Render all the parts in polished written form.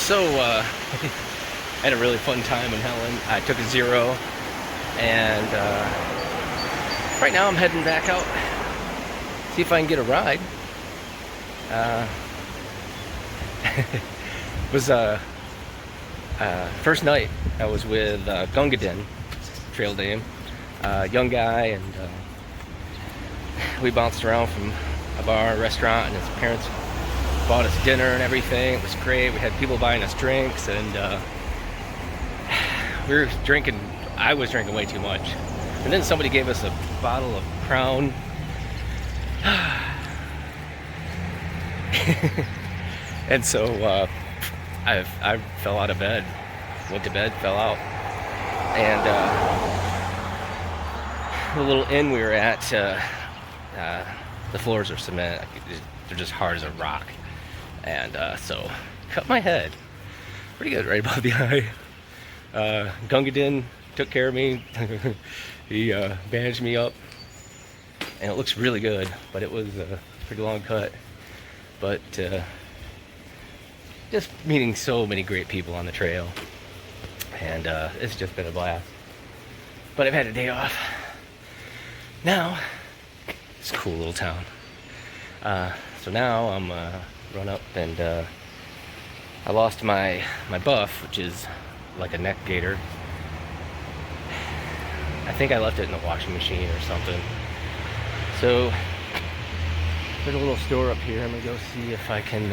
So, I had a really fun time in Helen. I took a 0, and right now I'm heading back out, see if I can get a ride. Was first night I was with Katahdin trail dame, young guy, and we bounced around from a bar, restaurant, and his parents bought us dinner and everything. It was great. We had people buying us drinks, and we were drinking. I was drinking way too much, and then somebody gave us a bottle of Crown. And so I fell out of bed, went to bed, fell out, and the little inn we were at, the floors are cement. They're just hard as a rock, and so cut my head pretty good right above the eye. Katahdin took care of me. He bandaged me up, and it looks really good, but it was a pretty long cut. But just meeting so many great people on the trail, and it's just been a blast. But I've had a day off now. It's a cool little town. So now I'm run up, and I lost my buff, which is like a neck gaiter. I think I left it in the washing machine or something. So there's a little store up here. I'm gonna go see if I can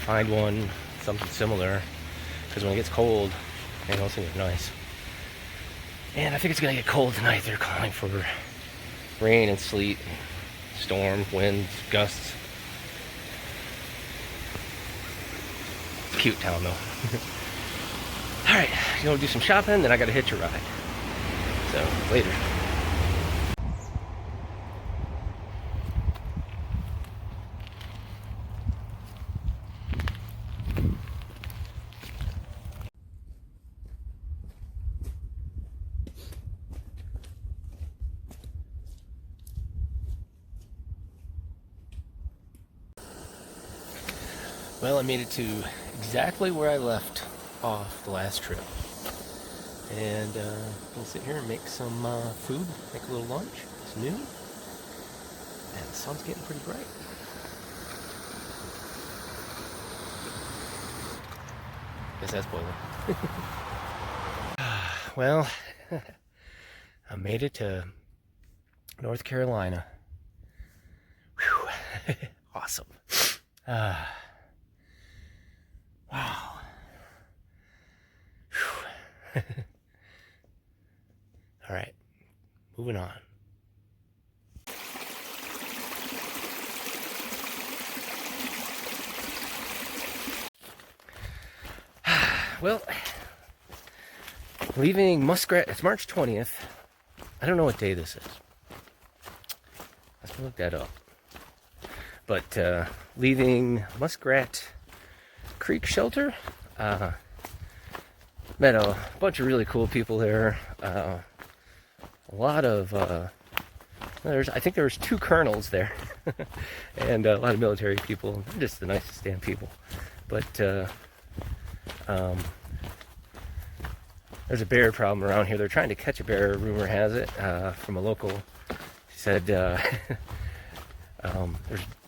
find one, something similar, because when it gets cold, man, those things are nice. And I think it's gonna get cold tonight. They're calling for rain and sleet, storm, winds, gusts. Cute town though. All right, you want to do some shopping? Then I got to hitch a ride. So later. Well, I made it to exactly where I left off the last trip, and we'll sit here and make some food, make a little lunch. It's noon, and the sun's getting pretty bright. Guess that's boiling. Well, I made it to North Carolina. Whew. Awesome. Wow. All right, moving on. Well, leaving Muskrat, it's March 20th. I don't know what day this is. I have to look that up. But leaving Muskrat Creek Shelter, met a bunch of really cool people there. A lot of I think there was 2 colonels there, and a lot of military people. They're just the nicest damn people. But there's a bear problem around here. They're trying to catch a bear, rumor has it, from a local. He said there's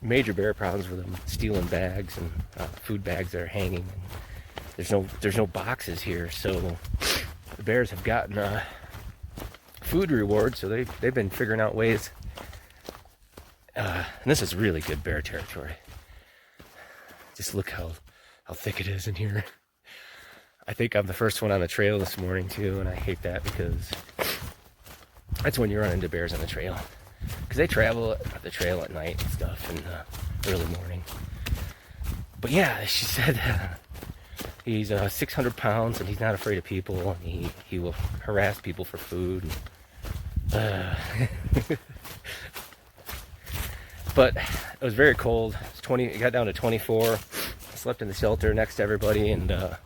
major bear problems with them stealing bags and food bags that are hanging. And there's no boxes here, so the bears have gotten food reward. So they've been figuring out ways. And this is really good bear territory. Just look how thick it is in here. I think I'm the first one on the trail this morning too, and I hate that because that's when you run into bears on the trail. Because they travel the trail at night and stuff in the early morning. But yeah, she said he's 600 pounds and he's not afraid of people. And he will harass people for food. But it was very cold. It got down to 24. I slept in the shelter next to everybody, and the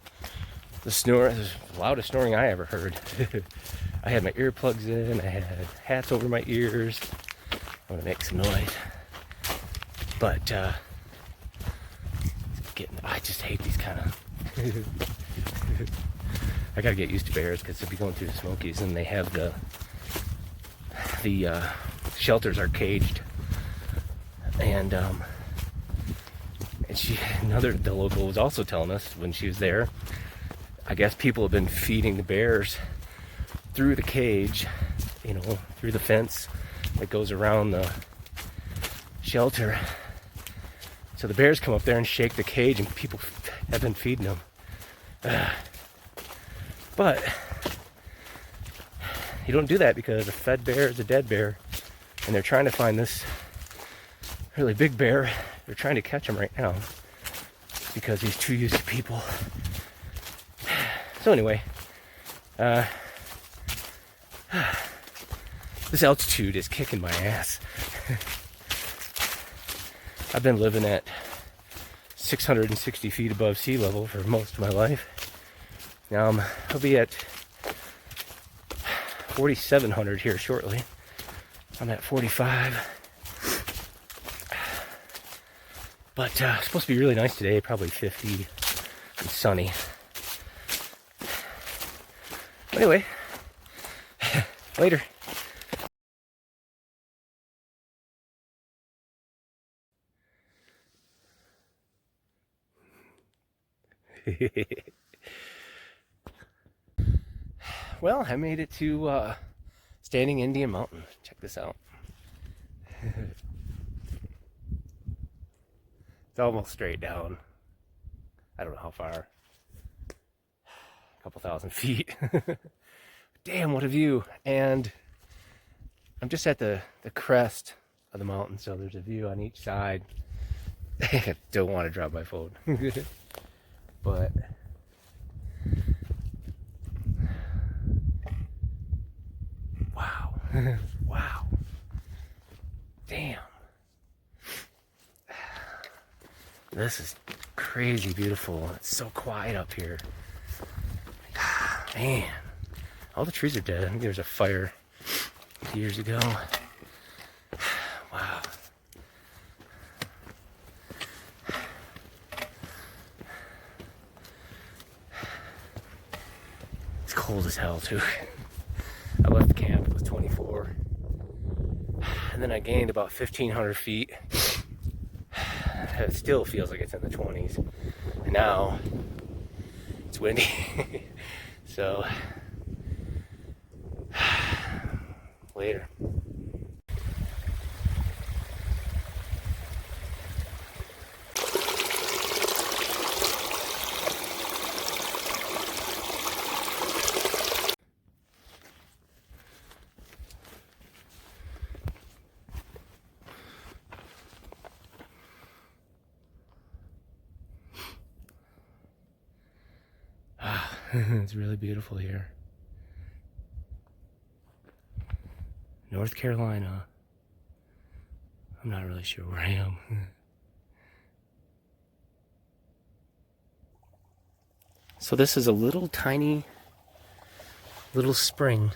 snore, the loudest snoring I ever heard. I had my earplugs in. I had hats over my ears. I want to make some noise. But I just hate these kind of... I gotta get used to bears because if you're going through the Smokies and they have the shelters are caged, and the local was also telling us when she was there, I guess people have been feeding the bears through the cage, you know, through the fence that goes around the shelter. So the bears come up there and shake the cage, and people have been feeding them. But you don't do that because a fed bear is a dead bear, and they're trying to find this really big bear. They're trying to catch him right now because he's too used to people. So anyway, this altitude is kicking my ass. I've been living at 660 feet above sea level for most of my life. Now I'll be at 4,700 here shortly. I'm at 45. But it's supposed to be really nice today, probably 50 and sunny. Anyway, later. Well, I made it to Standing Indian Mountain. Check this out. It's almost straight down. I don't know how far. A couple thousand feet. Damn, what a view. And I'm just at the crest of the mountain, so there's a view on each side. I don't want to drop my phone. But wow. Wow. Damn. This is crazy beautiful. It's so quiet up here. Man. All the trees are dead. I think there was a fire years ago. Wow. It's cold as hell too. I left the camp, it was 24. And then I gained about 1,500 feet. It still feels like it's in the 20s. And now it's windy. So later. It's really beautiful here. North Carolina. I'm not really sure where I am. So this is a little tiny little spring,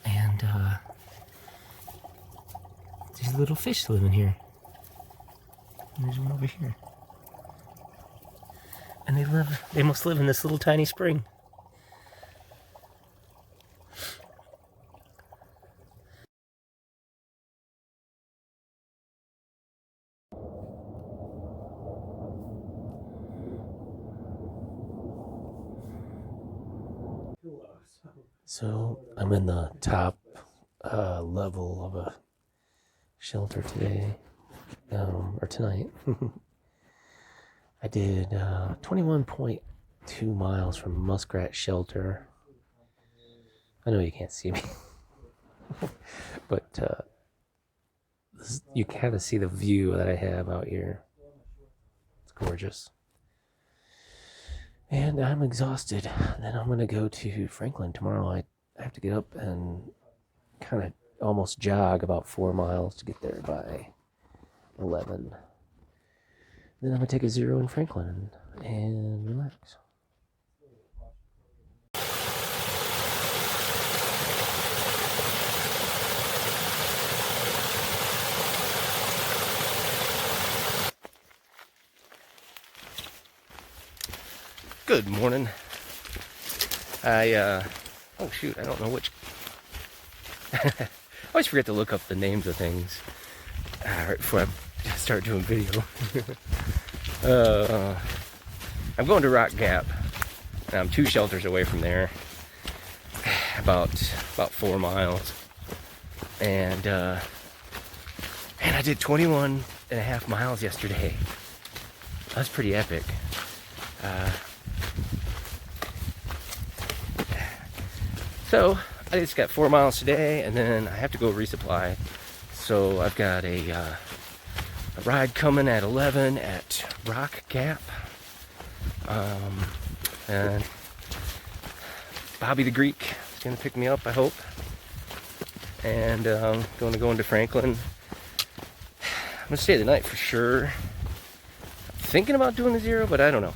and there's little fish living here. And there's one over here. And they must live in this little tiny spring. So I'm in the top level of a shelter today, or tonight. I did 21.2 miles from Muskrat Shelter. I know you can't see me, but you kind of see the view that I have out here. It's gorgeous. And I'm exhausted. Then I'm going to go to Franklin tomorrow. I have to get up and kind of almost jog about 4 miles to get there by 11. Then I'm going to take a zero in Franklin and relax. Good morning. Oh shoot, I don't know which. I always forget to look up the names of things right before I start doing video. I'm going to Rock Gap. I'm 2 shelters away from there, about 4 miles, and I did 21.5 miles yesterday. That's pretty epic. So I just got 4 miles today, and then I have to go resupply. So I've got a ride coming at 11 at Rock Gap, and Bobby the Greek is going to pick me up, I hope, and going to go into Franklin. I'm going to stay the night for sure. I'm thinking about doing the 0, but I don't know.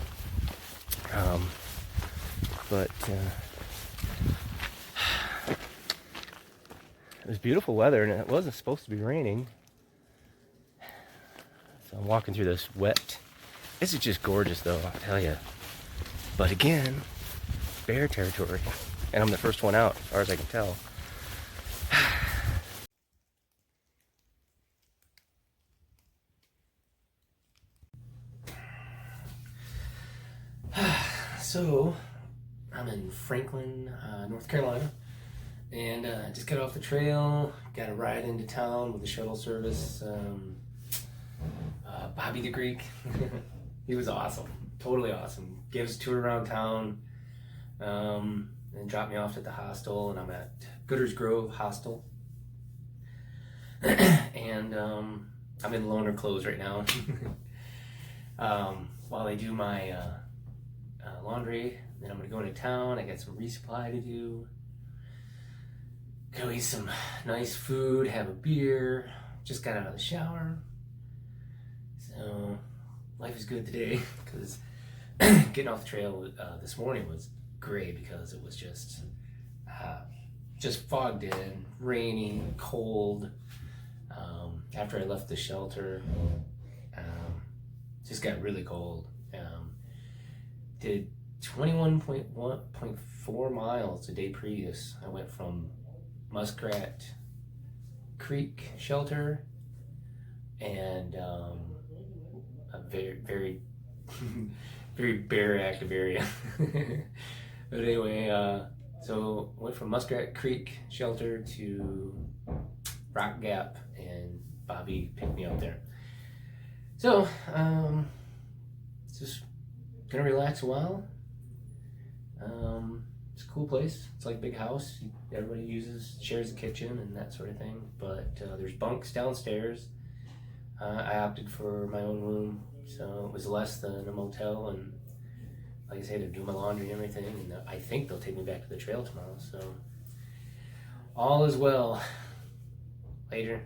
It was beautiful weather, and it wasn't supposed to be raining. So I'm walking through this wet. This is just gorgeous, though, I'll tell you. But again, bear territory, and I'm the first one out, as far as I can tell. So, I'm in Franklin, North Carolina, and just got off the trail, got a ride into town with the shuttle service. Bobby the Greek, he was awesome, totally awesome. Gave us a tour around town, and dropped me off at the hostel, and I'm at Gooders Grove Hostel. And I'm in loaner clothes right now. While they do my laundry, then I'm gonna go into town. I got some resupply to do. Go eat some nice food, have a beer. Just got out of the shower. So life is good today, because getting off the trail this morning was great, because it was just fogged in, rainy, cold. After I left the shelter, just got really cold. Did 21.4 miles the day previous. I went from Muskrat Creek shelter and a very, very, very bear active area. But anyway, so went from Muskrat Creek shelter to Rock Gap, and Bobby picked me up there. So, just gonna relax a while. It's a cool place. It's like a big house. Everybody shares the kitchen and that sort of thing. But there's bunks downstairs. I opted for my own room, so it was less than a motel. And like I say, they're doing my laundry and everything. And I think they'll take me back to the trail tomorrow. So all is well. Later.